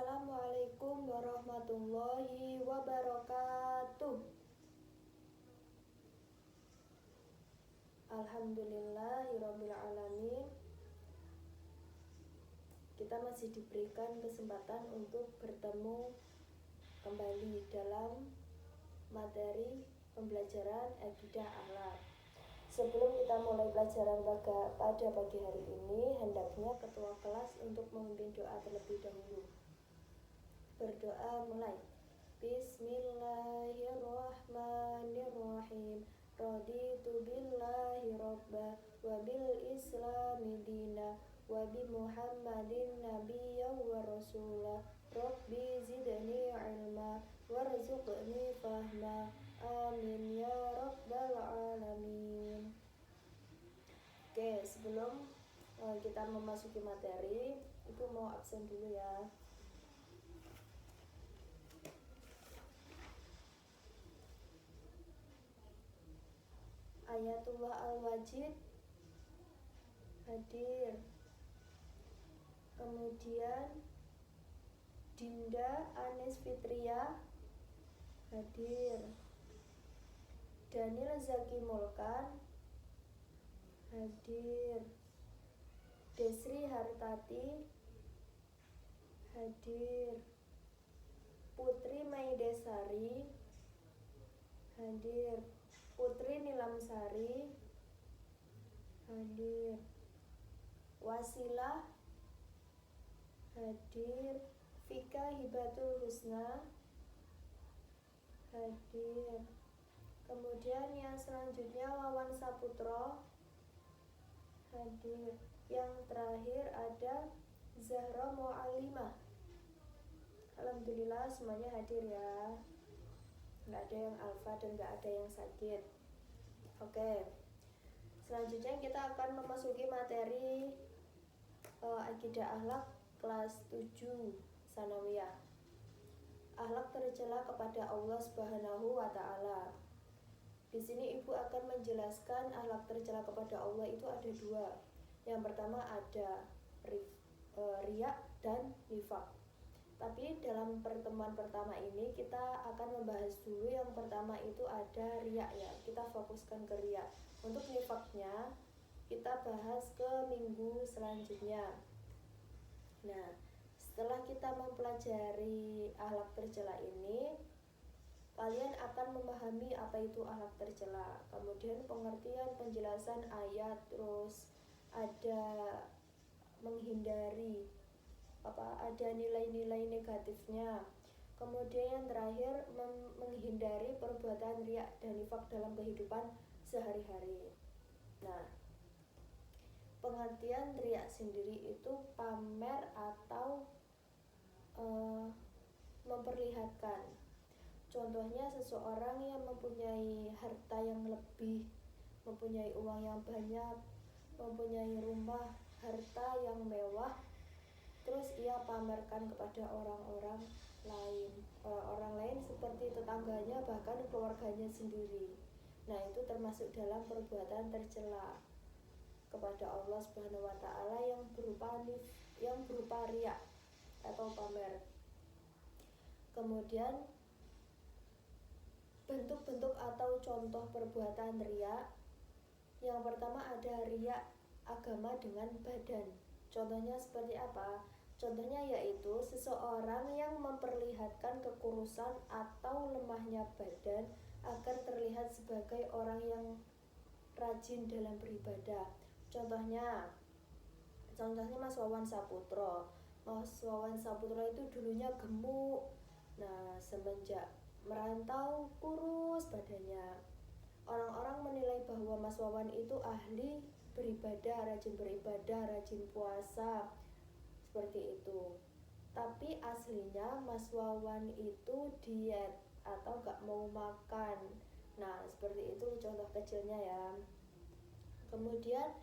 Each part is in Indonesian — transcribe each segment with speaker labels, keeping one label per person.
Speaker 1: Assalamualaikum warahmatullahi wabarakatuh. Alhamdulillahirabbil alamin. Kita masih diberikan kesempatan untuk bertemu kembali dalam materi pembelajaran akidah akhlak. Sebelum kita mulai pelajaran pada pagi hari ini, hendaknya ketua kelas untuk memimpin doa terlebih dahulu. Berdoa mulai. Bismillahirrahmanirrahim. Raditu billahi robba wa bil islami dina wa bi muhammadin nabiyya wa rasulah. Rabbi zidni ilma warzuqni fahma. Amin ya rabbal alamin. Oke, sebelum kita memasuki materi, Ibu mau absen dulu ya. Ayatullah Al-Wajid hadir. Kemudian Dinda Anis Fitria hadir. Daniel Zaki Mulkan hadir. Desri Hartati hadir. Putri Maidesari hadir. Putri Nilamsari hadir. Wasilah hadir. Vika Hibatul Husna hadir. Kemudian yang selanjutnya Wawan Saputro hadir. Yang terakhir ada Zahra Mu'alimah. Alhamdulillah semuanya hadir ya. Nggak ada yang alfa dan nggak ada yang sakit. Oke, selanjutnya kita akan memasuki materi akidah akhlak kelas 7 sanawiyah. Akhlak tercela kepada Allah Subhanahu wa taala. Di sini Ibu akan menjelaskan akhlak tercela kepada Allah itu ada dua. Yang pertama ada riya dan nifaq. Tapi dalam pertemuan pertama ini kita akan membahas dulu yang pertama itu ada riya ya. Kita fokuskan ke riya. Untuk nifaqnya kita bahas ke minggu selanjutnya. Nah, setelah kita mempelajari akhlak tercela ini, kalian akan memahami apa itu akhlak tercela. Kemudian pengertian, penjelasan ayat, terus ada menghindari ada nilai-nilai negatifnya. Kemudian yang terakhir menghindari perbuatan riya dan nifaq dalam kehidupan sehari-hari. Nah, pengertian riya sendiri itu pamer atau memperlihatkan. Contohnya seseorang yang mempunyai harta yang lebih, mempunyai uang yang banyak, mempunyai rumah, harta yang mewah, terus ia pamerkan kepada orang-orang lain. Orang-orang lain seperti tetangganya, bahkan keluarganya sendiri. Nah, itu termasuk dalam perbuatan tercela kepada Allah Subhanahu wa taala yang berupa riya atau pamer. Kemudian bentuk-bentuk atau contoh perbuatan riya. Yang pertama ada riya agama dengan badan. Contohnya seperti apa? Contohnya yaitu seseorang yang memperlihatkan kekurusan atau lemahnya badan agar terlihat sebagai orang yang rajin dalam beribadah. Contohnya Mas Wawan Saputro. Mas Wawan Saputro itu dulunya gemuk. Nah, semenjak merantau kurus badannya. Orang-orang menilai bahwa Mas Wawan itu ahli beribadah, rajin puasa, seperti itu. Tapi aslinya Mas Wawan itu diet atau gak mau makan. Nah, seperti itu contoh kecilnya ya. Kemudian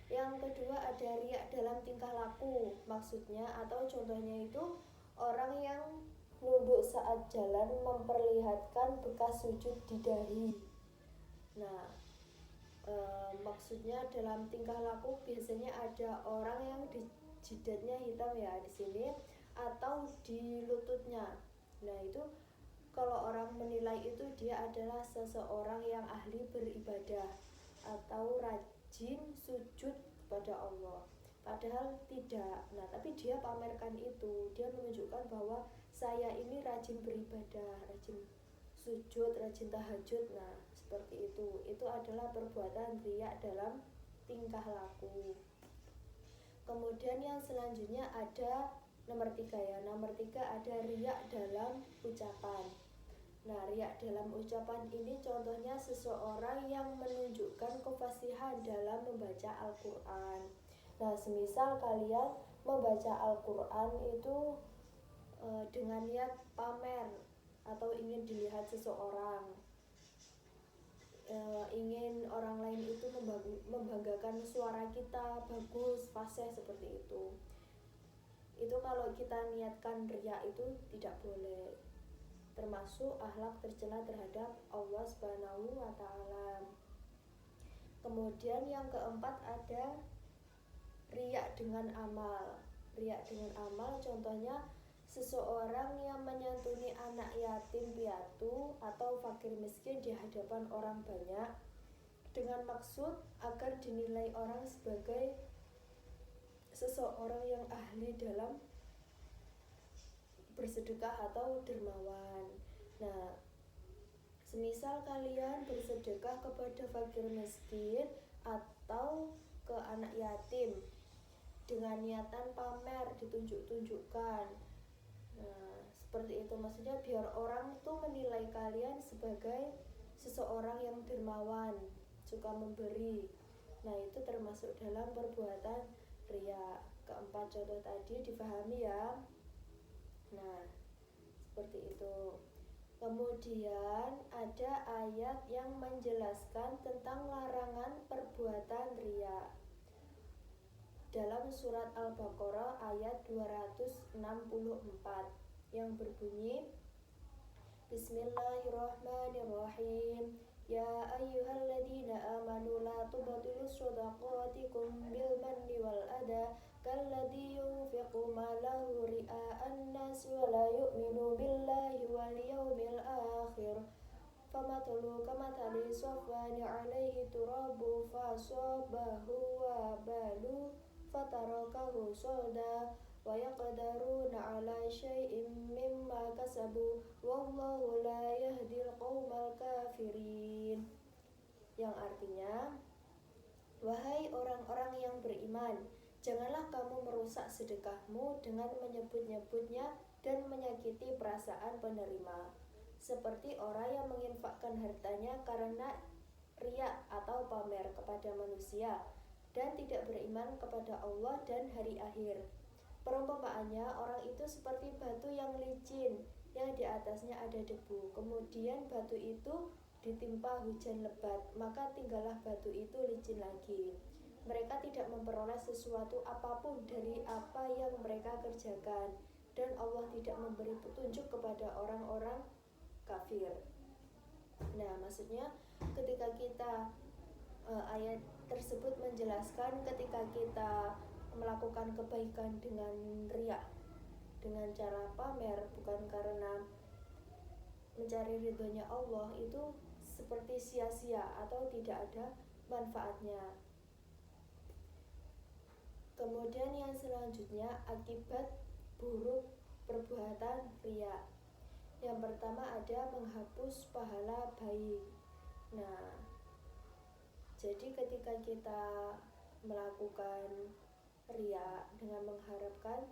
Speaker 1: yang kedua ada riya dalam tingkah laku. Maksudnya atau contohnya itu orang yang nunduk saat jalan memperlihatkan bekas sujud di dahi. Nah, maksudnya dalam tingkah laku biasanya ada orang yang di jidatnya hitam ya. Di sini atau di lututnya. Nah itu kalau orang menilai itu dia adalah seseorang yang ahli beribadah atau rajin sujud kepada Allah. Padahal tidak. Nah, tapi dia pamerkan itu. Dia menunjukkan bahwa saya ini rajin beribadah, rajin sujud, rajin tahajud. Nah, seperti itu. Itu adalah perbuatan riya dalam tingkah laku. Kemudian yang selanjutnya ada nomor 3 ya. Nomor 3 ada riya dalam ucapan. Nah, riya dalam ucapan ini contohnya seseorang yang menunjukkan kefasihan dalam membaca Al-Quran. Nah, semisal kalian membaca Al-Quran itu dengan niat pamer atau ingin dilihat seseorang, ingin orang lain itu membanggakan suara kita bagus, fasih seperti itu. Itu kalau kita niatkan riya itu tidak boleh, termasuk akhlak tercela terhadap Allah Subhanahu wa Ta'ala. Kemudian yang keempat ada riya dengan amal. Riya dengan amal contohnya seseorang yang menyantuni anak yatim piatu atau fakir miskin di hadapan orang banyak dengan maksud agar dinilai orang sebagai seseorang yang ahli dalam bersedekah atau dermawan. Nah, semisal kalian bersedekah kepada fakir miskin atau ke anak yatim dengan niatan pamer, ditunjuk-tunjukkan. Nah, seperti itu maksudnya biar orang tuh menilai kalian sebagai seseorang yang dermawan, suka memberi. Nah, itu termasuk dalam perbuatan riya. Keempat contoh tadi dipahami ya. Nah, seperti itu. Kemudian ada ayat yang menjelaskan tentang larangan perbuatan riya. Dalam surat Al-Baqarah ayat 264 yang berbunyi Bismillahirrahmanirrahim. Ya ayyuhalladzina amanu la tubtilu shadaqatikum bil manni wal adha kalladzi yunfiqu malahu ria'an nas wa la yu'minu billahi wal yawmil akhir famathalu kamathali safwani 'alaihi turabu fasabahu wa balu fatarakahu salda wa yaqdaruna 'ala syai'in mimma kasabu wallahu la yahdil qaumal kafirin. Yang artinya, wahai orang-orang yang beriman, janganlah kamu merusak sedekahmu dengan menyebut-nyebutnya dan menyakiti perasaan penerima, seperti orang yang menginfakkan hartanya karena riya atau pamer kepada manusia dan tidak beriman kepada Allah dan hari akhir. Perumpamaannya, orang itu seperti batu yang licin yang di atasnya ada debu. Kemudian batu itu ditimpa hujan lebat, maka tinggallah batu itu licin lagi. Mereka tidak memperoleh sesuatu apapun dari apa yang mereka kerjakan, dan Allah tidak memberi petunjuk kepada orang-orang kafir. Nah, maksudnya ketika kita ayat tersebut menjelaskan ketika kita melakukan kebaikan dengan riya, dengan cara pamer bukan karena mencari ridhonya Allah, itu seperti sia-sia atau tidak ada manfaatnya. Kemudian yang selanjutnya akibat buruk perbuatan riya. Yang pertama ada menghapus pahala baik. Nah, jadi ketika kita melakukan riya dengan mengharapkan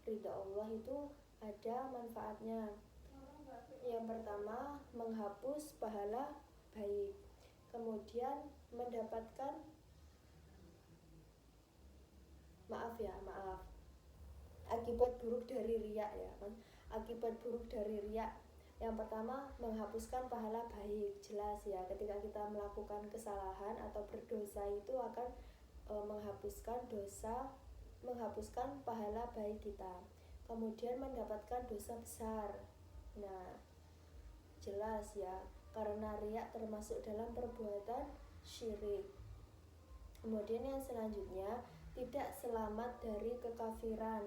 Speaker 1: ridha Allah itu ada manfaatnya. Yang pertama menghapus pahala baik, kemudian mendapatkan akibat buruk dari riya ya. Akibat buruk dari riya yang pertama menghapuskan pahala baik, jelas ya, ketika kita melakukan kesalahan atau berdosa itu akan menghapuskan dosa, menghapuskan pahala baik kita. Kemudian mendapatkan dosa besar. Nah, jelas ya, karena riya termasuk dalam perbuatan syirik. Kemudian yang selanjutnya tidak selamat dari kekafiran.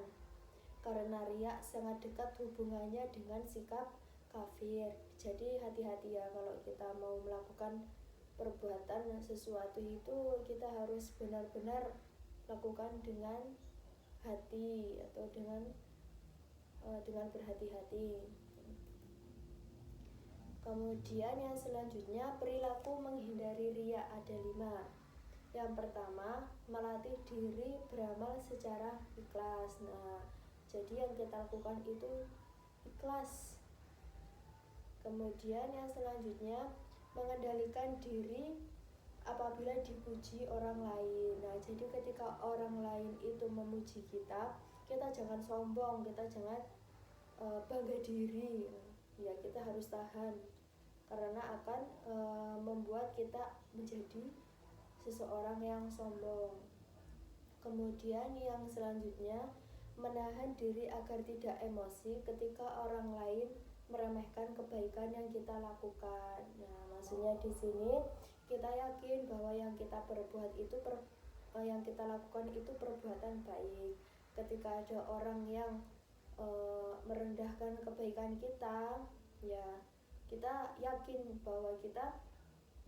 Speaker 1: karena riya sangat dekat hubungannya dengan sikap kafir. Jadi hati-hati ya kalau kita mau melakukan perbuatan sesuatu itu, kita harus benar-benar lakukan dengan hati atau dengan berhati-hati. Kemudian yang selanjutnya, perilaku menghindari riya ada 5. Yang pertama, melatih diri beramal secara ikhlas. Nah, jadi yang kita lakukan itu ikhlas. Kemudian yang selanjutnya, mengendalikan diri apabila dipuji orang lain. Nah, jadi ketika orang lain itu memuji kita, kita jangan sombong, kita jangan bangga diri. Ya, kita harus tahan karena akan membuat kita menjadi seseorang yang sombong. Kemudian yang selanjutnya, menahan diri agar tidak emosi ketika orang lain meremehkan kebaikan yang kita lakukan. Nah, maksudnya di sini kita yakin bahwa yang kita perbuat itu yang kita lakukan itu perbuatan baik. Ketika ada orang yang merendahkan kebaikan kita, ya kita yakin bahwa kita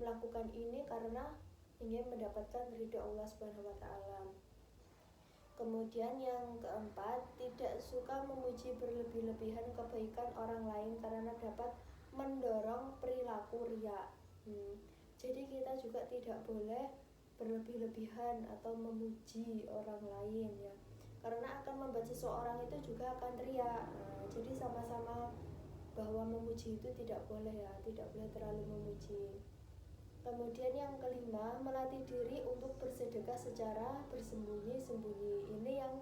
Speaker 1: melakukan ini karena ingin mendapatkan ridho Allah Subhanahu wa taala. Kemudian yang keempat, tidak suka memuji berlebih-lebihan kebaikan orang lain karena dapat mendorong perilaku riya. Jadi kita juga tidak boleh berlebih-lebihan atau memuji orang lain ya, karena akan membuat seseorang itu juga akan riya. Jadi sama-sama bahwa memuji itu tidak boleh ya, tidak boleh terlalu memuji. Kemudian yang kelima, melatih diri untuk bersedekah secara bersembunyi-sembunyi. Ini yang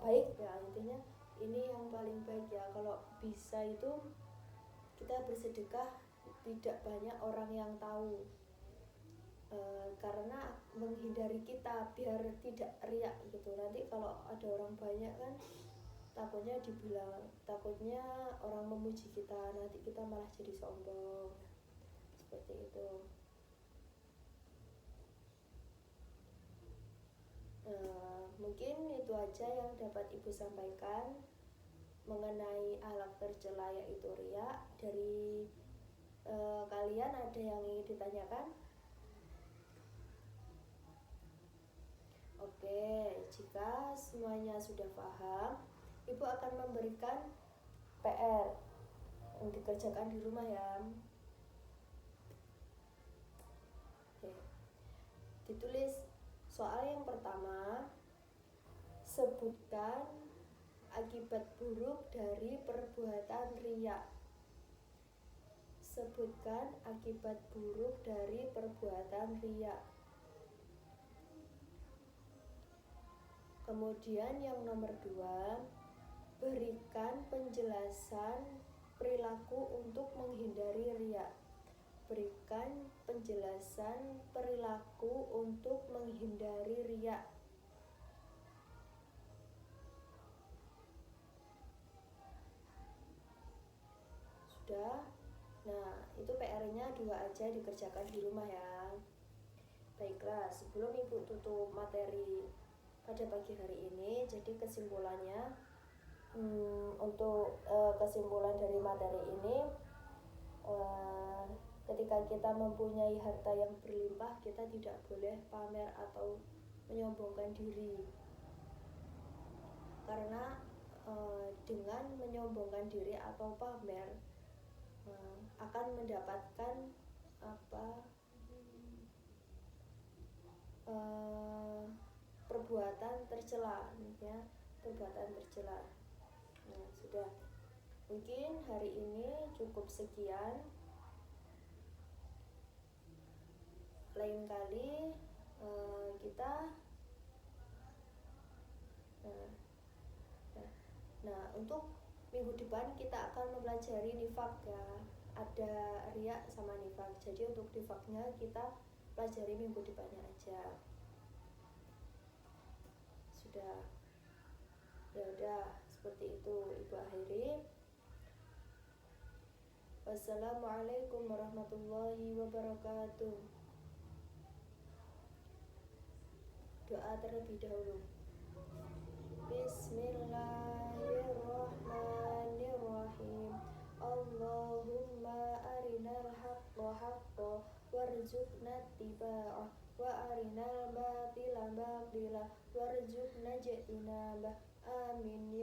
Speaker 1: baik ya, intinya ini yang paling baik ya. Kalau bisa itu kita bersedekah tidak banyak orang yang tahu, karena menghindari kita biar tidak riak gitu. Nanti kalau ada orang banyak kan takutnya orang memuji kita, nanti kita malah jadi sombong. Seperti itu. Mungkin itu aja yang dapat Ibu sampaikan mengenai akhlak tercela yaitu riya. Dari kalian ada yang ingin ditanyakan? Oke, jika semuanya sudah paham, Ibu akan memberikan PR yang dikerjakan di rumah ya. Oke. Ditulis soal yang pertama, sebutkan akibat buruk dari perbuatan riya. Sebutkan akibat buruk dari perbuatan riya. Kemudian yang nomor 2, berikan penjelasan perilaku untuk menghindari riya. Berikan penjelasan perilaku untuk menghindari riya. Sudah? Nah, itu PR-nya 2 aja, dikerjakan di rumah ya. Baiklah, sebelum Ibu tutup materi pada pagi hari ini, jadi kesimpulannya, untuk kesimpulan dari materi ini, ketika kita mempunyai harta yang berlimpah, kita tidak boleh pamer atau menyombongkan diri, karena dengan menyombongkan diri atau pamer akan mendapatkan perbuatan tercela ya, perbuatan tercela. Nah, sudah, mungkin hari ini cukup sekian. Lain kali kita untuk minggu depan kita akan mempelajari nifak ya. Ada riya sama nifak. Jadi untuk nifaknya kita pelajari minggu depannya aja. Sudah. Ya udah, seperti itu Ibu akhiri. Wassalamualaikum warahmatullahi wabarakatuh. Doa terlebih dahulu. Bismillahirrahmanirrahim. Allahumma arinal haqqa haqqa warzuqna ittiba'ah wa arinal batila batila warzuqna ijtinabah. Amin